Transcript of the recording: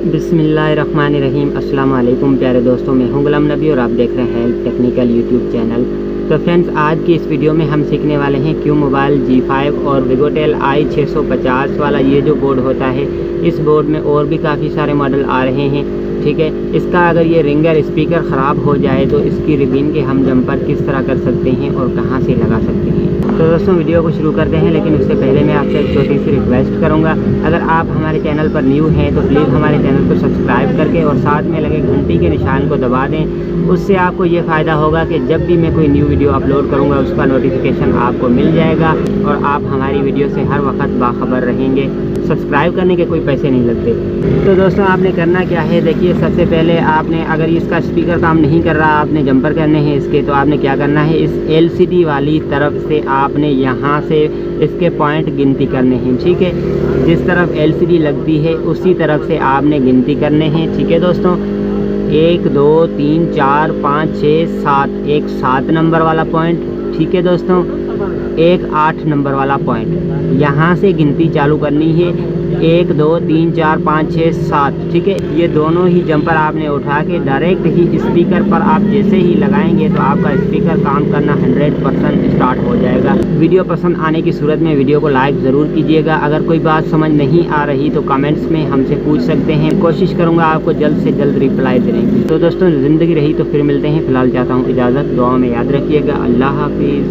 बिस्मिल्लाहिर्रहमानिर्रहीम। अस्सलाम वालेकुम प्यारे दोस्तों, मैं हूं गुलाम नबी और आप देख रहे हैं हेल्प टेक्निकल यूट्यूब चैनल। तो फ्रेंड्स, आज की इस वीडियो में हम सीखने वाले हैं क्यू मोबाइल G5 और विगोटेल i650 वाला ये जो बोर्ड होता है। इस बोर्ड में और भी काफ़ी सारे मॉडल आ रहे हैं, ठीक है। इसका अगर ये रिंगर स्पीकर ख़राब हो जाए तो इसकी रिबिन के हम जंपर किस तरह कर सकते हैं और कहाँ से लगा सकते हैं। तो दोस्तों, वीडियो को शुरू करते हैं, लेकिन उससे पहले मैं आपसे एक छोटी सी रिक्वेस्ट करूंगा। अगर आप हमारे चैनल पर न्यू हैं तो प्लीज़ हमारे चैनल को सब्सक्राइब करके और साथ में लगे घंटी के निशान को दबा दें। उससे आपको ये फ़ायदा होगा कि जब भी मैं कोई न्यू वीडियो अपलोड करूंगा उसका नोटिफिकेशन आपको मिल जाएगा और आप हमारी वीडियो से हर वक्त बाखबर रहेंगे। सब्सक्राइब करने के कोई पैसे नहीं लगते। तो दोस्तों, आपने करना क्या है, देखिए, सबसे पहले आपने, अगर इसका स्पीकर काम नहीं कर रहा, आपने जंपर करने हैं इसके, तो आपने क्या करना है, इस LCD वाली तरफ से आपने यहाँ से इसके पॉइंट गिनती करने हैं, ठीक है। जिस तरफ LCD लगती है उसी तरफ से आपने गिनती करने हैं, ठीक है दोस्तों। 1 2 3 4 5 6 7, एक 7 नंबर वाला पॉइंट, ठीक है दोस्तों। एक 8 नंबर वाला पॉइंट, यहाँ से गिनती चालू करनी है। 1 2 3 4 5 6 7, ठीक है। ये दोनों ही जंपर आपने उठा के डायरेक्ट ही स्पीकर पर आप जैसे ही लगाएंगे तो आपका स्पीकर काम करना 100% स्टार्ट हो जाएगा। वीडियो पसंद आने की सूरत में वीडियो को लाइक ज़रूर कीजिएगा। अगर कोई बात समझ नहीं आ रही तो कमेंट्स में हमसे पूछ सकते हैं, कोशिश करूँगा आपको जल्द से जल्द रिप्लाई देने की। तो दोस्तों, ज़िंदगी रही तो फिर मिलते हैं। फ़िलहाल चाहता हूँ इजाज़त, दुआ में याद रखिएगा। अल्लाह हाफिज़।